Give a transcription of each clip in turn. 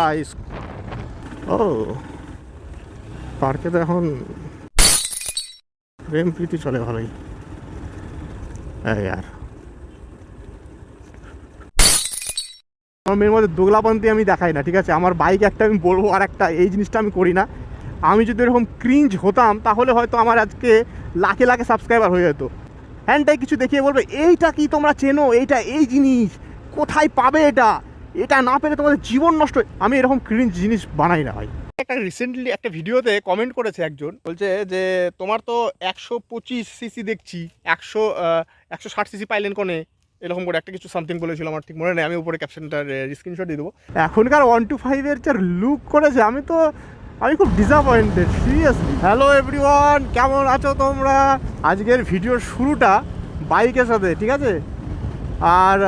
ভাই, ও পার্কে তো এখন প্রেম প্রীতি চলে ভালোই। আর আমার মেয়ের মধ্যে দোগলাপন্থী আমি দেখাই না, ঠিক আছে? আমার বাইক একটা আমি বলবো, আর একটা এই জিনিসটা আমি করি না। আমি যদি এরকম ক্রিঞ্জ হতাম তাহলে হয়তো আমার আজকে লাখে লাখে সাবস্ক্রাইবার হয়ে যেত। হ্যান্ডটাই কিছু দেখিয়ে বলবে এইটা কি তোমরা চেনো, এইটা এই জিনিস কোথায় পাবে, এটা এটা না পেলে তোমাদের জীবন নষ্ট। আমি এরকম ক্রিঞ্জ জিনিস বানাই না ভাই। একটা রিসেন্টলি একটা ভিডিওতে কমেন্ট করেছে একজন, বলছে যে তোমার তো 125 সিসি দেখছি, 160 সিসি পাইলেন কোনে, এরকম করে একটা কিছু সামথিং বলেছিল, আমার ঠিক মনে নেই। আমি উপরে ক্যাপশনটার স্ক্রিনশট দিয়ে দেবো। এখনকার 125-এর যে লুক করেছে, আমি খুব ডিসঅ্যাপয়েন্টেড সিরিয়াসলি। হ্যালো এভরিওয়ান, কেমন আছো তোমরা? আজকের ভিডিওর শুরুটা বাইকের সাথে, ঠিক আছে? আর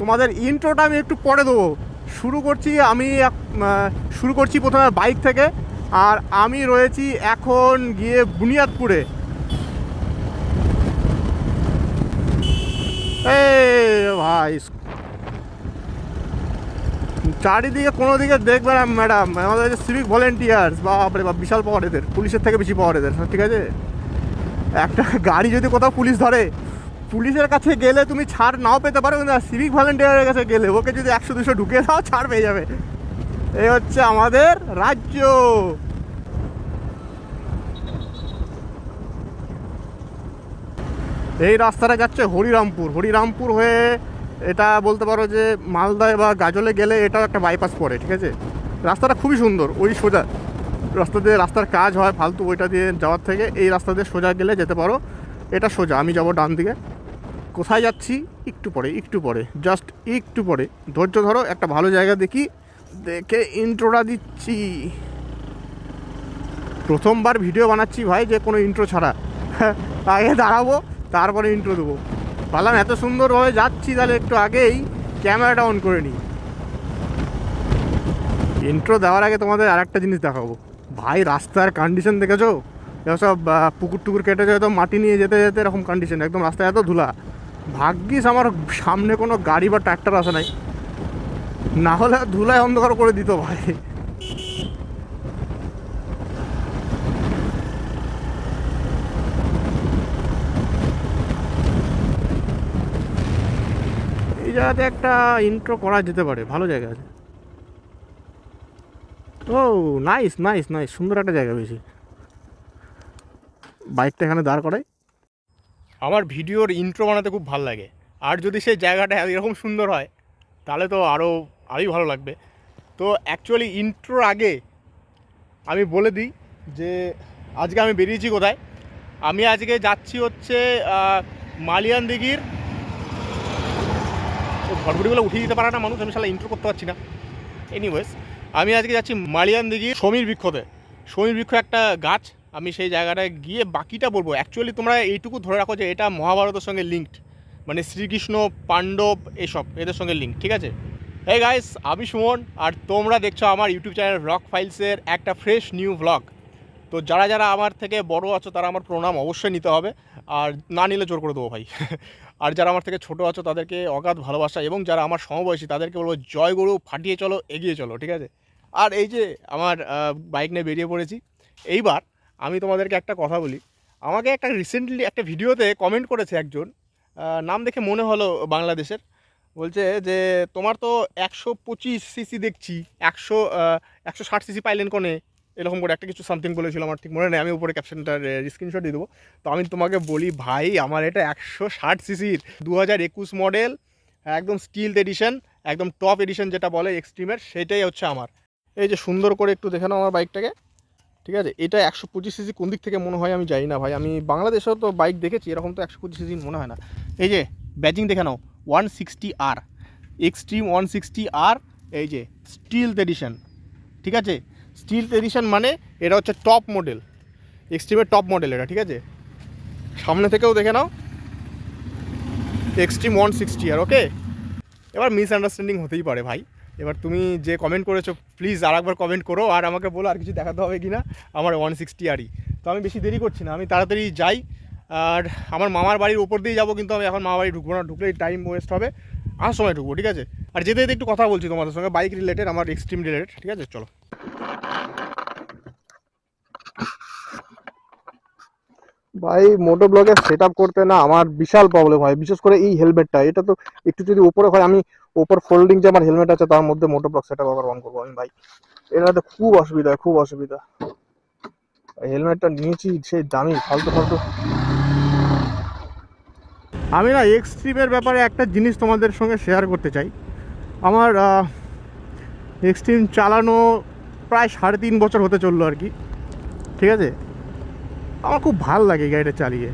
তোমাদের ইন্ট্রোটা আমি একটু পরে দেবো। শুরু করছি প্রথমে বাইক থেকে। আর আমি রয়েছি এখন গিয়ে বুনিয়াদপুরে। ভাই, চারিদিকে কোনো দিকে দেখবে না ম্যাডাম, আমাদের যে সিভিক ভলেন্টিয়ার্স, বাপরে বাপ, বিশাল পাওয়ার এদের, পুলিশের থেকে বেশি পাওয়ার এদের, ঠিক আছে? একটা গাড়ি যদি কোথাও পুলিশ ধরে, পুলিশের কাছে গেলে তুমি ছাড় নাও পেতে পারো, কিন্তু সিভিক ভলেন্টিয়ারের কাছে গেলে ওকে যদি 100-200 ঢুকিয়ে দাও, ছাড় পেয়ে যাবে। এই হচ্ছে আমাদের রাজ্য। এই রাস্তাটা যাচ্ছে হরিরামপুর হয়ে, এটা বলতে পারো যে মালদায় বা গাজলে গেলে এটাও একটা বাইপাস পড়ে, ঠিক আছে? রাস্তাটা খুবই সুন্দর, ওই সোজা রাস্তা দিয়ে, রাস্তার কাজ হয় ফালতু, ওইটা দিয়ে যাওয়ার থেকে এই রাস্তা দিয়ে সোজা গেলে যেতে পারো। এটা সোজা, আমি যাব ডান দিকে। কোথায় যাচ্ছি একটু পরে জাস্ট একটু পরে, ধৈর্য ধরো, একটা ভালো জায়গা দেখে ইন্ট্রোটা দিচ্ছি। প্রথমবার ভিডিও বানাচ্ছি ভাই, যে কোনো ইন্ট্রো ছাড়া। আগে দাঁড়াবো, তারপরে ইন্ট্রো দেবো। ভাবলাম এত সুন্দরভাবে যাচ্ছি, তাহলে একটু আগেই ক্যামেরাটা অন করে নিই। ইন্ট্রো দেওয়ার আগে তোমাদের আর একটা জিনিস দেখাবো ভাই। রাস্তার কন্ডিশন দেখেছো? সব পুকুর টুকুর কেটে যেত, মাটি নিয়ে যেতে যেতে এরকম কন্ডিশন, একদম রাস্তায় এত ধুলা। ভাগ্যিস আমার সামনে কোনো গাড়ি বা ট্র্যাক্টর আসে নাই, না হলে ধুলায় অন্ধকার করে দিত ভাই। এই জায়গাতে একটা ইন্ট্রো করা যেতে পারে, ভালো জায়গা আছে। ও নাইস, সুন্দর একটা জায়গা বেশি। বাইকটা এখানে দাঁড় করাই। আমার ভিডিওর ইন্ট্রো বানাতে খুব ভালো লাগে, আর যদি সেই জায়গাটা এরকম সুন্দর হয় তাহলে তো আরোই ভালো লাগবে। তো অ্যাকচুয়ালি ইন্ট্রোর আগে আমি বলে দিই যে আজকে আমি বেরিয়েছি কোথায়। আমি আজকে যাচ্ছি হচ্ছে মালিয়ান দিঘির। ঘরগুড়িগুলো উঠিয়ে দিতে পারে না মানুষ, আমি শালা ইন্ট্রো করতে পারছি না। এনিওয়েজ, আমি আজকে যাচ্ছি মালিয়ান দিঘির সমীর বৃক্ষতে। সমীর বৃক্ষ একটা গাছ, আমি সেই জায়গাটায় গিয়ে বাকিটা বলবো। অ্যাকচুয়ালি তোমরা এইটুকু ধরে রাখো যে এটা মহাভারতের সঙ্গে লিঙ্কড, মানে শ্রীকৃষ্ণ, পাণ্ডব, এদের সঙ্গে লিঙ্ক, ঠিক আছে? হে গাইস, আমি সুমন, আর তোমরা দেখছো আমার ইউটিউব চ্যানেল ব্লগ ফাইলসের একটা ফ্রেশ নিউ ব্লগ। তো যারা যারা আমার থেকে বড় আছো তারা আমার প্রণাম অবশ্যই নিতে হবে, আর না নিলে জোর করে দেবো ভাই। আর যারা আমার থেকে ছোটো আছো তাদেরকে অগাধ ভালোবাসা, এবং যারা আমার সমবয়সী তাদেরকে বলবো জয় গুরু, ফাটিয়ে চলো, এগিয়ে চলো, ঠিক আছে? আর এই যে আমার বাইক নিয়ে বেরিয়ে পড়েছি। এইবার আমি তোমাদেরকে একটা কথা বলি। আমাকে একটা রিসেন্টলি একটা ভিডিওতে কমেন্ট করেছে একজন, নাম দেখে মনে হলো বাংলাদেশের। বলছে যে তোমার তো 125 সিসি দেখছি, 160 সিসি পাইলেন কোনে, এরকম করে একটা কিছু সামথিং বলেছিল, আমার ঠিক মনে নেই। আমি উপরে ক্যাপশনটার স্ক্রিনশট দিয়ে দেবো। তো আমি তোমাকে বলি ভাই, আমার এটা 160 সিসির 2021 মডেল, একদম স্টিল এডিশন, একদম টপ এডিশন যেটা বলে এক্সট্রিমের, সেটাই হচ্ছে আমার। এই যে সুন্দর করে একটু দেখে নাও আমার বাইকটাকে, ঠিক আছে? এটা 125 সিসি কোন দিক থেকে মনে হয় আমি জানি না ভাই, আমি বাংলাদেশেও তো বাইক দেখেছি এরকম, তো 125 সিসি মনে হয় না। এই যে ব্যাজিং দেখে নাও, 160R, এক্সট্রিম 160R, এই যে স্টিল এডিশন, ঠিক আছে? স্টিল এডিশন মানে এটা হচ্ছে টপ মডেল, এক্সট্রিমের টপ মডেল এটা, ঠিক আছে? সামনে থেকেও দেখে নাও, এক্সট্রিম 160R, ওকে? এবার মিসআন্ডারস্ট্যান্ডিং হতেই পারে ভাই। এবার তুমি যে কমেন্ট করেছো প্লিজ আর একবার কমেন্ট করো, আর আমাকে বলো আর কিছু দেখাতে হবে কি না আমার 160Rই। তো আমি বেশি দেরি করছি না, আমি তাড়াতাড়ি যাই। আর আমার মামার বাড়ির ওপর দিয়ে যাবো, কিন্তু আমি এখন মামার বাড়ি ঢুকবো না, ঢুকলেই টাইম ওয়েস্ট হবে। আসার সময় ঢুকবো, ঠিক আছে? আর যেতে যেতে একটু কথা বলছি তোমাদের সঙ্গে, বাইক রিলেটেড, আমার এক্সট্রিম রিলেটেড, ঠিক আছে? চলো। ভাই মোটো ব্লগের সেট আপ করতে না আমার বিশাল প্রবলেম হয়, বিশেষ করে এই হেলমেটটা। এটা তো একটু যদি উপরে হয়, আমি উপর ফোল্ডিং যে আমার হেলমেট আছে তার মধ্যে মোটো ব্লগ সেট আপ আবার অন করবো আমি ভাই। এটাতে খুব অসুবিধা, খুব অসুবিধা। হেলমেটটা নিয়েছি সেই দামি, ফালতু ফালতু। আমি না এক্সট্রিমের ব্যাপারে একটা জিনিস তোমাদের সঙ্গে শেয়ার করতে চাই। আমার এক্সট্রিম চালানো প্রায় 3.5 বছর হতে চললো আর কি, ঠিক আছে? আমার খুব ভাল লাগে গাড়িটা চালিয়ে।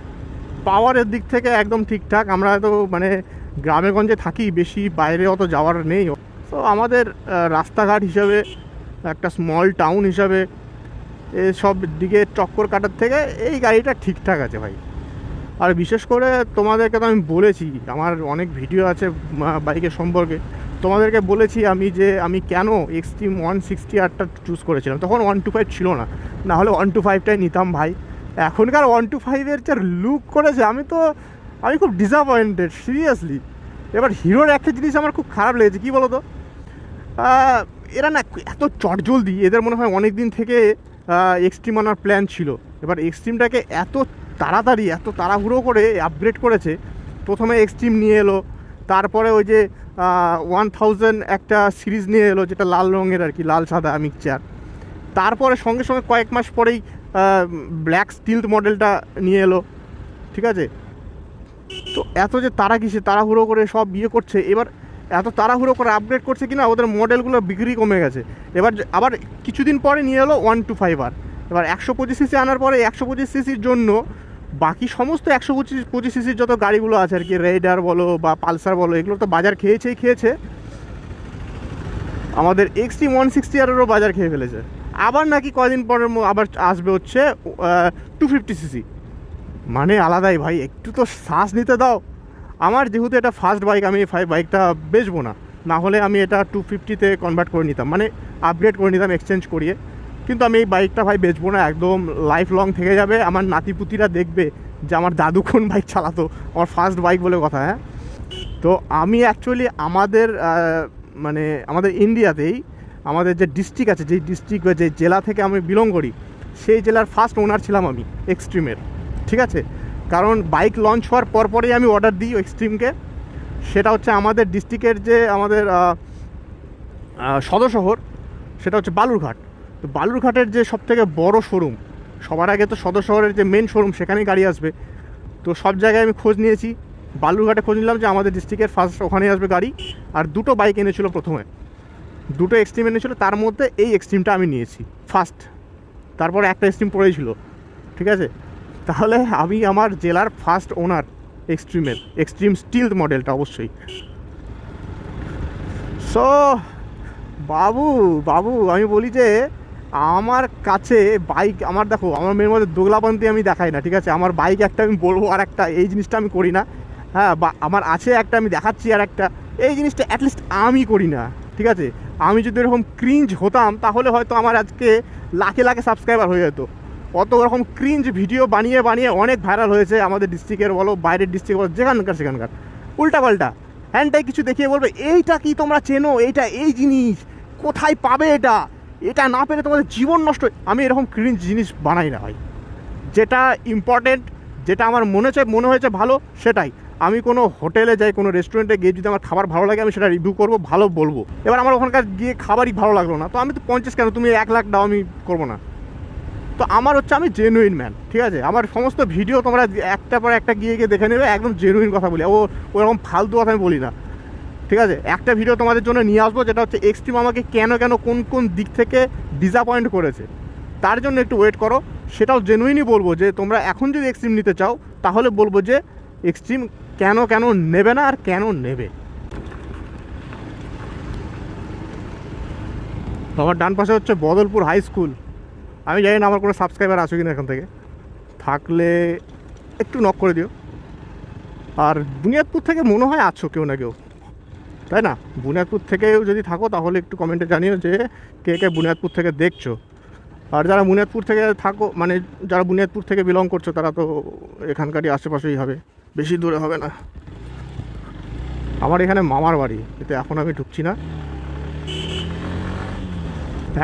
পাওয়ারের দিক থেকে একদম ঠিকঠাক। আমরা তো মানে গ্রামেগঞ্জে থাকি, বেশি বাইরে অত যাওয়ার নেই। তো আমাদের রাস্তাঘাট হিসাবে, একটা স্মল টাউন হিসাবে, এসব দিকে চক্কর কাটার থেকে এই গাড়িটা ঠিকঠাক আছে ভাই। আর বিশেষ করে তোমাদেরকে তো আমি বলেছি, আমার অনেক ভিডিও আছে বাইকের সম্পর্কে, তোমাদেরকে বলেছি আমি যে আমি কেন এক্সট্রিম 160Rটা চুজ করেছিলাম। তখন 125 ছিল না, না হলে 125টাই নিতাম ভাই। এখনকার 125-এর যে লুক করেছে, আমি খুব ডিসঅ্যাপয়েন্টেড সিরিয়াসলি। এবার হিরোর একটা জিনিস আমার খুব খারাপ লেগেছে, কী বলো তো, এরা না এত চটজলদি, এদের মনে হয় অনেক দিন থেকে এক্সট্রিম আনার প্ল্যান ছিল। এবার এক্সট্রিমটাকে এত তাড়াতাড়ি, এত তাড়াহুড়ো করে আপগ্রেড করেছে। প্রথমে এক্সট্রিম নিয়ে এলো, তারপরে ওই যে 1000 একটা সিরিজ নিয়ে এলো, যেটা লাল রঙের আর কি, লাল সাদা মিক্সচার। তারপরে সঙ্গে সঙ্গে কয়েক মাস পরেই ব্ল্যাক স্টিলথ মডেলটা নিয়ে এলো, ঠিক আছে? তো এত যে তারা কিসে তাড়াহুড়ো করে সব বিয়ে করছে, এবার এত তাড়াহুড়ো করে আপগ্রেড করছে কিনা ওদের মডেলগুলো বিক্রি কমে গেছে। এবার আবার কিছুদিন পরে নিয়ে এলো 125R। এবার 125cc আনার পরে 125cc-র জন্য বাকি সমস্ত 125cc যত গাড়িগুলো আছে আর কি, রেইডার বলো বা পালসার বলো, এগুলো তো বাজার খেয়েছে। আমাদের এক্সট্রিম 160Rও বাজার খেয়ে ফেলেছে। আবার নাকি কদিন পরের আবার আসবে হচ্ছে 250cc। মানে আলাদাই ভাই, একটু তো শ্বাস নিতে দাও। আমার যেহেতু এটা ফার্স্ট বাইক, আমি বাইকটা বেচবো না, না হলে আমি এটা 250-তে কনভার্ট করে নিতাম, মানে আপগ্রেড করে নিতাম এক্সচেঞ্জ করিয়ে। কিন্তু আমি এই বাইকটা ভাই বেচবো না, একদম লাইফ লং থেকে যাবে। আমার নাতিপুতিরা দেখবে যে আমার দাদু কোন বাইক চালাতো, আমার ফার্স্ট বাইক বলে কথা। হ্যাঁ, তো আমি অ্যাকচুয়ালি মানে আমাদের ইন্ডিয়াতেই আমাদের যে ডিস্ট্রিক্ট আছে, যেই ডিস্ট্রিক্ট বা যে জেলা থেকে আমি বিলং করি, সেই জেলার ফার্স্ট ওনার ছিলাম আমি এক্সট্রিমের, ঠিক আছে? কারণ বাইক লঞ্চ হওয়ার পরপরই আমি অর্ডার দিই এক্সট্রিমকে। সেটা হচ্ছে আমাদের ডিস্ট্রিক্টের যে আমাদের সদর শহর, সেটা হচ্ছে বালুরঘাট। তো বালুরঘাটের যে সবথেকে বড় শোরুম, সবার আগে তো সদর শহরের যে মেন শোরুম, সেখানেই গাড়ি আসবে। তো সব জায়গায় আমি খোঁজ নিয়েছি, বালুরঘাটে খোঁজ নিলাম যে আমাদের ডিস্ট্রিক্টের ফার্স্ট ওখানেই আসবে গাড়ি। আর দুটো বাইক এনেছিল, প্রথমে দুটো এক্সট্রিম এনেছিল, তার মধ্যে এই এক্সট্রিমটা আমি নিয়েছি ফার্স্ট। তারপরে একটা এক্সট্রিম পড়েই ছিল, ঠিক আছে? তাহলে আমি আমার জেলার ফার্স্ট ওনার এক্সট্রিমের, এক্সট্রিম স্টিলথ মডেলটা অবশ্যই। সো বাবু আমি বলি যে আমার কাছে বাইক, আমার দেখো, আমার মেয়ের মধ্যে দোগলাপন্থী আমি দেখাই না, ঠিক আছে? আমার বাইক একটা আমি বলবো, আর একটা এই জিনিসটা আমি করি না। হ্যাঁ, বা আমার আছে একটা, আমি দেখাচ্ছি আর একটা, এই জিনিসটা অ্যাটলিস্ট আমি করি না, ঠিক আছে? আমি যদি এরকম ক্রিঞ্জ হতাম তাহলে হয়তো আমার আজকে লাখে লাখে সাবস্ক্রাইবার হয়ে যেত। অত রকম ক্রিঞ্জ ভিডিও বানিয়ে অনেক ভাইরাল হয়েছে আমাদের ডিস্ট্রিক্টের বলো, বাইরের ডিস্ট্রিক্ট বলো, সেখানকার উল্টাপাল্টা হ্যান্ডটাই কিছু দেখিয়ে বলবে এইটা কি তোমরা চেনো, এইটা এই জিনিস কোথায় পাবে, এটা না পেলে তোমাদের জীবন নষ্ট। আমি এরকম ক্রিঞ্জ জিনিস বানাই না ভাই। যেটা ইম্পর্টেন্ট, যেটা আমার মনে হয়েছে ভালো, সেটাই। আমি কোনো হোটেলে যাই, কোনো রেস্টুরেন্টে গিয়ে যদি আমার খাবার ভালো লাগে, আমি সেটা রিভিউ করবো, ভালো বলবো। এবার আমার ওখানকার গিয়ে খাবারই ভালো লাগলো না, তো আমি তো 50 কেন, তুমি 1 লাখ দাও, আমি করবো না। তো আমার হচ্ছে, আমি জেনুইন ম্যান, ঠিক আছে? আমার সমস্ত ভিডিও তোমরা একটা পর একটা গিয়ে দেখে নেবে, একদম জেনুইন কথা বলি, ওরকম ফালতু কথা আমি বলি না, ঠিক আছে? একটা ভিডিও তোমাদের জন্য নিয়ে আসবো, যেটা হচ্ছে এক্সট্রিম আমাকে কেন কোন দিক থেকে ডিসঅ্যাপয়েন্ট করেছে, তার জন্য একটু ওয়েট করো। সেটাও জেনুইনই বলবো, যে তোমরা এখন যদি এক্সট্রিম নিতে চাও তাহলে বলবো যে এক্সট্রিম কেন নেবে না, আর কেন নেবে। আমার ডান পাশে হচ্ছে বদলপুর হাই স্কুল। আমি জানি না আমার কোনো সাবস্ক্রাইবার আছে কিনা এখান থেকে, থাকলে একটু নক করে দিও। আর বুনিয়াদপুর থেকে মনে হয় আছো কেউ না কেউ, তাই না? বুনিয়াদপুর থেকেও যদি থাকো তাহলে একটু কমেন্টে জানিও যে কে বুনিয়াদপুর থেকে দেখছো। আর যারা বুনিয়াদপুর থেকে থাকো, মানে যারা বুনিয়াদপুর থেকে বিলং করছো, তারা তো এখানকারই আশেপাশেই হবে, বেশি দূরে হবে না। আমার এখানে মামার বাড়ি, কিন্তু এখন আমি ঢুকছি না।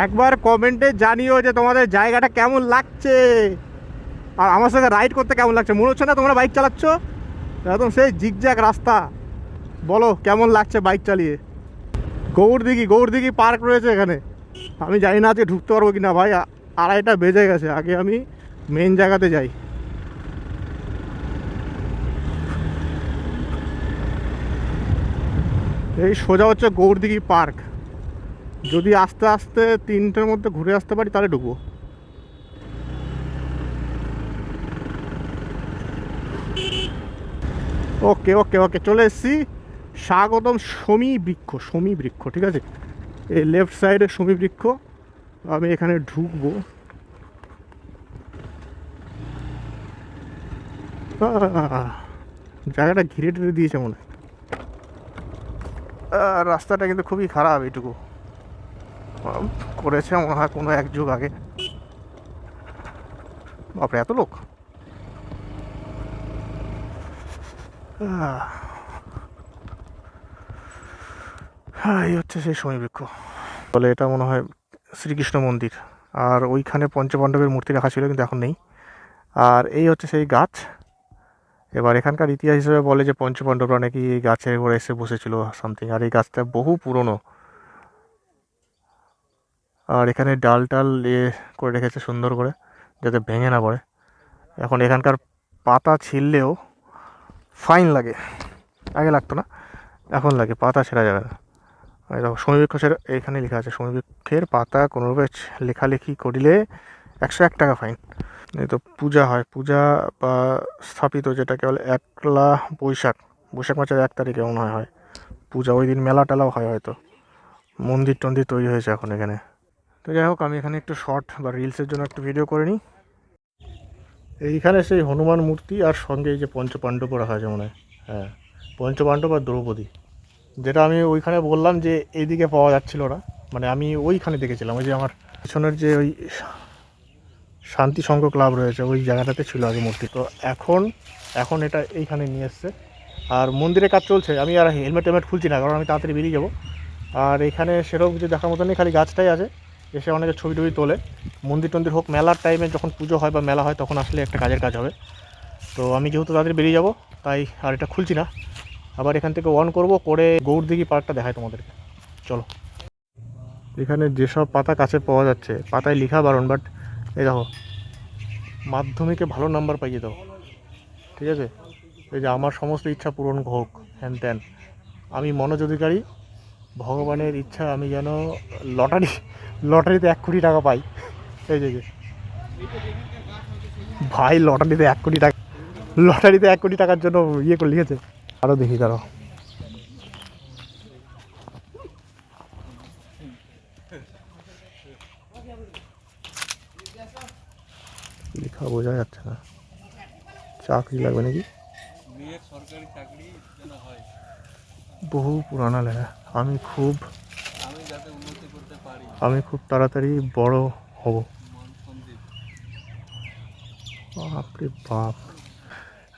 একবার কমেন্টে জানিও যে তোমাদের জায়গাটা কেমন লাগছে, আর আমার সাথে রাইড করতে কেমন লাগছে। মনে হচ্ছে না তোমরা বাইক চালাচ্ছ, একদম সেই জিগজ্যাগ রাস্তা। বলো কেমন লাগছে বাইক চালিয়ে। গৌরদিঘি পার্ক রয়েছে এখানে। আমি জানি না আজকে ঢুকতে পারবো কি না ভাই, 2:30 বেজে গেছে। আগে আমি মেন জায়গাতে যাই। এই সোজা হচ্ছে গৌরদিঘি পার্ক। যদি আস্তে আস্তে 3টের মধ্যে ঘুরে আসতে পারি তাহলে ঢুকবো। ওকে ওকে ওকে, চলে এসেছি। স্বাগতম শমী বৃক্ষ, ঠিক আছে। এই লেফট সাইডে শমী বৃক্ষ। আমি এখানে ঢুকবো। জায়গাটা ঘিরে টিরে দিয়েছে মনে হয়। রাস্তাটা কিন্তু খুবই খারাপ, এইটুকু করেছে মনে হয় কোনো এক যুগ আগে। বাপরে এত লোক। এই হচ্ছে সেই শমী বৃক্ষ। বলে এটা মনে হয় শ্রীকৃষ্ণ মন্দির। আর ওইখানে পঞ্চপাণ্ডবের মূর্তি রাখা ছিল, কিন্তু এখন নেই। আর এই হচ্ছে সেই গাছ। এবার এখানকার ইতিহাস হিসেবে বলে যে পঞ্চপাণ্ডবরা নাকি এই গাছের উপরে এসে বসেছিল সামথিং। আর এই গাছটা বহু পুরনো। আর এখানে ডাল টাল করে রেখেছে সুন্দর করে, যাতে ভেঙে না পড়ে। এখন এখানকার পাতা ছিঁড়লেও ফাইন লাগে, আগে লাগতো না, এখন লাগে। পাতা ছেঁড়া যাবে না। দেখো শমী বৃক্ষ এইখানে লেখা আছে, শমী বৃক্ষের পাতা কোনোভাবে লেখালেখি করিলে 101 টাকা ফাইন। এই তো পূজা হয়, পূজা বা স্থাপিত যেটাকে বলে 1লা বৈশাখ মাসের 1 তারিখে মনে হয় পূজা। ওই দিন মেলা টেলাও হয় হয়তো। মন্দির টন্দির তৈরি হয়েছে এখন এখানে। তো যাই হোক, আমি এখানে একটু শর্ট বা রিলসের জন্য একটু ভিডিও করে নিই। এইখানে সেই হনুমান মূর্তি আর সঙ্গে এই যে পঞ্চপাণ্ডব রাখা আছে মনে হয়। হ্যাঁ, পঞ্চপাণ্ডব আর দ্রৌপদী, যেটা আমি ওইখানে বললাম যে এইদিকে পাওয়া যাচ্ছিল না। মানে আমি ওইখানে দেখেছিলাম, ওই যে আমার পিছনের যে ওই শান্তি সংঘ ক্লাব রয়েছে ওই জায়গাটাতে ছিল আগে মূর্তি। তো এখন এটা এইখানে নিয়ে এসছে। আর মন্দিরে কাজ চলছে। আমি আর হেলমেট খুলছি না, কারণ আমি তাড়াতাড়ি বেরিয়ে যাবো। আর এখানে সেরকম কিছু দেখার মতো নেই, খালি গাছটাই আছে। এসে অনেকে ছবি টবি তোলে। মন্দির টন্দির হোক, মেলার টাইমে যখন পুজো হয় বা মেলা হয় তখন আসলে একটা কাজের কাজ হবে। তো আমি যেহেতু তাড়াতাড়ি বেরিয়ে যাব, তাই আর এটা খুলছি না। আবার এখান থেকে অন করব, করে গৌরদিঘি পার্কটা দেখায় তোমাদেরকে। চলো। এখানে যেসব পাতা কাছে পাওয়া যাচ্ছে, পাতায় লেখা বারণ, বাট এই দেখো মাধ্যমিকে ভালো নাম্বার পাইয়ে দাও, ঠিক আছে। এই যে আমার সমস্ত ইচ্ছা পূরণ হোক, হ্যান ত্যান। আমি মনোজ অধিকারী, ভগবানের ইচ্ছা আমি যেন লটারিতে 1 কোটি টাকা পাই। এই যে ভাই, লটারিতে 1 কোটি টাকার জন্য ইয়ে করে লিখেছে। আরও দেখি দাঁড়াও। লেখা বোঝা যাচ্ছে না। চাকরি লাগবে নাকি? বহু পুরানা লেখা। আমি খুব তাড়াতাড়ি বড় হব। বাপরে বাপ,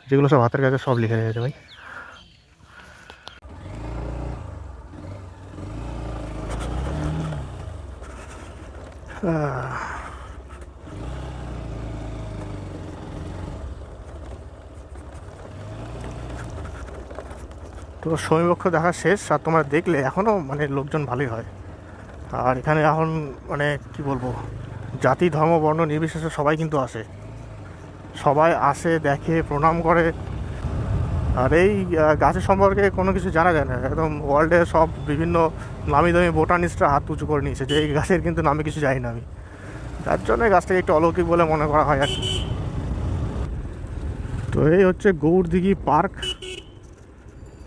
যেগুলো সব হাতের কাছে সব লিখে রেখেছে ভাই। তো শমীবৃক্ষ দেখা শেষ। আর তোমরা দেখলে এখনও মানে লোকজন ভালোই হয়। আর এখানে এখন মানে কি বলবো, জাতি ধর্ম বর্ণ নির্বিশেষে সবাই কিন্তু আসে। সবাই আসে, দেখে, প্রণাম করে। আর এই গাছের সম্পর্কে কোনো কিছু জানা যায় না। একদম ওয়ার্ল্ডের সব বিভিন্ন নামি দামি বোটানিস্টরা হাত উঁচু করে নিয়েছে যে এই গাছের কিন্তু নামে কিছু জানি না আমি। যার জন্য গাছটাকে একটু অলৌকিক বলে মনে করা হয় আর কি। তো এই হচ্ছে গৌরদিঘি পার্ক।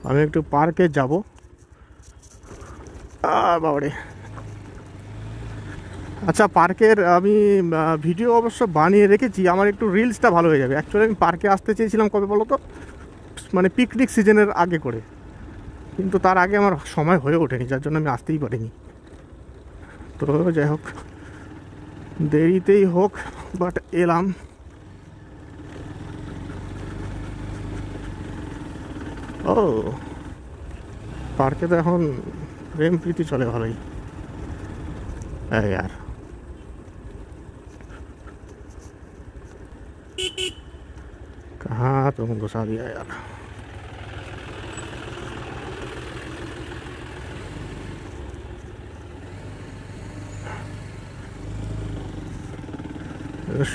আমি একটু পার্কে যাব। বাবারে, আচ্ছা পার্কের আমি ভিডিও অবশ্য বানিয়ে রেখেছি। আমার একটু রিলসটা ভালো হয়ে যাবে। অ্যাকচুয়ালি আমি পার্কে আসতে চেয়েছিলাম কবে বলো তো, মানে পিকনিক সিজনের আগে করে, কিন্তু তার আগে আমার সময় হয়ে ওঠেনি, যার জন্য আমি আসতেই পারিনি। তো যাই হোক, দেরিতেই হোক বাট এলাম। ও पार्के तो এখন प्रेम प्रीति चले ভালোই। अरे यार कहाँ तुम घुसा दिया यार।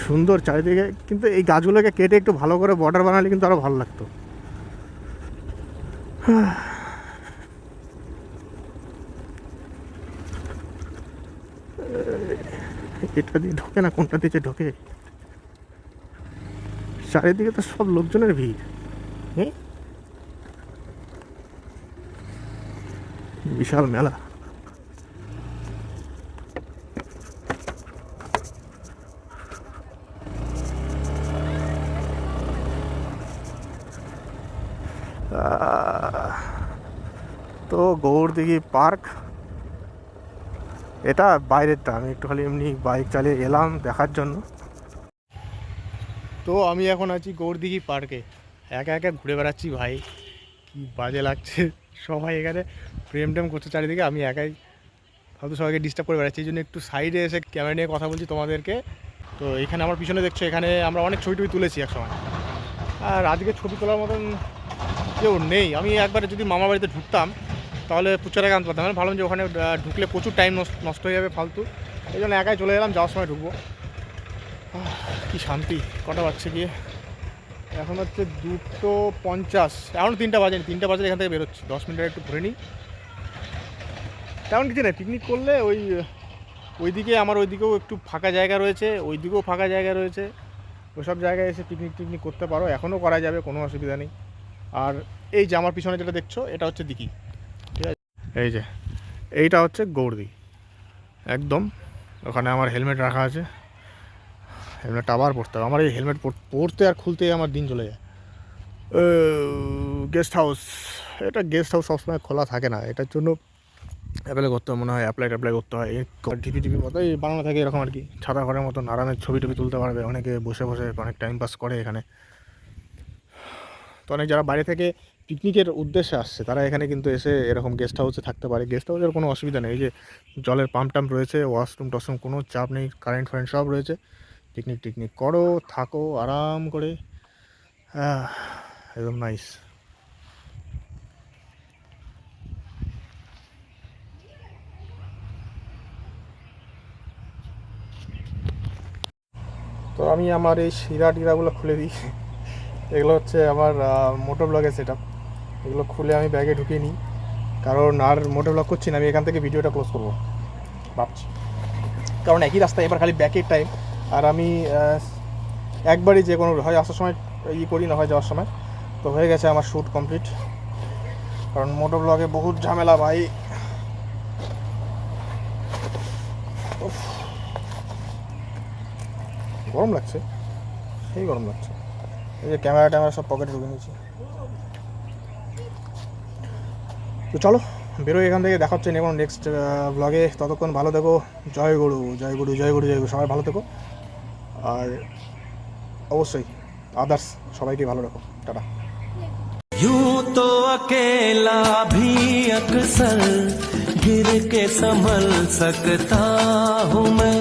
সুন্দর চারিদিকে, কিন্তু এই গাছগুলোকে কেটে একটু ভালো করে বর্ডার বানালে কিন্তু আরো ভালো লাগতো। এটা দিয়ে ঢোকে না, কোনটা দিয়ে ঢোকে? চারিদিকে তো সব লোকজনের ভিড়। হ্যাঁ, বিশাল মেলা। তো গৌরদিঘি পার্ক, এটা বাইরেরটা। আমি একটু খালি এমনি বাইক চালিয়ে এলাম দেখার জন্য। তো আমি এখন আছি গৌরদিঘি পার্কে, একা একা ঘুরে বেড়াচ্ছি ভাই, কি বাজে লাগছে। সবাই এখানে প্রেম টেম করছে চারিদিকে, আমি একাই ফালতু সবাইকে ডিস্টার্ব করে বেড়াচ্ছি। এই জন্য একটু সাইডে এসে ক্যামেরা নিয়ে কথা বলছি তোমাদেরকে। তো এখানে আমার পিছনে দেখছো, এখানে আমরা অনেক ছবি টবি তুলেছি একসময়, আর আজকে ছবি তোলার মতন কেউ নেই। আমি একবারে যদি মামার বাড়িতে ঢুকতাম তাহলে প্রচুর আগে আনতে পারতাম। আমি ভাবলাম যে ওখানে ঢুকলে প্রচুর টাইম নষ্ট হয়ে যাবে ফালতু, এই জন্য একাই চলে এলাম, যাওয়ার সময় ঢুকবো। কি শান্তি। কটা বাজছে গিয়ে? এখন হচ্ছে 2:50, এখন 3টা বাজেনি। 3টা বাজে এখান থেকে বেরোচ্ছি, 10 মিনিটের একটু ঘুরে নিই। তেমন কিছু নেই, পিকনিক করলে ওইদিকে আমার ওইদিকেও একটু ফাঁকা জায়গা রয়েছে, ওইদিকেও ফাঁকা জায়গা রয়েছে, ওইসব জায়গায় এসে পিকনিক করতে পারো, এখনও করা যাবে, কোনো অসুবিধা নেই। আর এই যে আমার পিছনে যেটা দেখছো, এটা হচ্ছে দিঘি, ঠিক আছে? এই যে এইটা হচ্ছে গৌরদিঘি একদম। ওখানে আমার হেলমেট রাখা আছে, হেলমেটটা আবার পরতে হবে। আমার এই হেলমেট পরতে আর খুলতেই আমার দিন চলে যায়। গেস্ট হাউস, এটা গেস্ট হাউস সবসময় খোলা থাকে না, এটার জন্য অ্যাপ্লাই করতে হয়, মনে হয় অ্যাপ্লাই করতে হয়। এই টিপির মতো এই বানানো থাকে এরকম আর কি, ছাতা ঘরের মতন আরামের ছবি টবি তুলতে পারবে। অনেকে বসে বসে অনেক টাইম পাস করে এখানে। তো অনেক যারা বাইরে থেকে পিকনিকের উদ্দেশ্যে আসছে তারা এখানে কিন্তু এসে এরকম গেস্ট হাউসে থাকতে পারে। গেস্ট হাউসের কোনো অসুবিধা নেই, এই যে জলের পাম্প টাম্প রয়েছে, ওয়াশরুম টশরুম কোনো চাপ নেই, কারেন্ট ফারেন্ট সব রয়েছে। পিকনিক করো, থাকো আরাম করে, একদম নাইস। তো আমি আমার এই শিরা টিরাগুলো খুলে দিই। এগুলো হচ্ছে আমার মোটো ব্লগের সেট আপ। এগুলো খুলে আমি ব্যাগে ঢুকিয়ে নিই, কারণ আর মোটো ব্লগ করছি না, আমি এখান থেকে ভিডিওটা ক্লোজ করবো ভাবছি। কারণ একই রাস্তায় এবার খালি ব্যাকের টাইম, আর আমি একবারই যে কোনো হয় আসার সময় করি, না হয় যাওয়ার সময়। তো হয়ে গেছে আমার শ্যুট কমপ্লিট, কারণ মোটো ব্লগে বহুত ঝামেলা ভাই। গরম লাগছে, সেই গরম লাগছে। এই যে ক্যামেরা ট্যামেরা সব পকেটে ঢুকে নিয়েছি। তো চলো বেরোই এখান থেকে, দেখা হচ্ছে কোনো নেক্সট ব্লগে। ততক্ষণ ভালো থেকো। জয় গুরু, জয় গুরু, জয় গুরু, জয় গুরু। সবাই ভালো থেকো, আর অবশ্যই আদার্স সবাইকে ভালো রাখো। টাটা। यूं तो अकेला भी अक्सर गिर के संभल सकता हूँ मैं।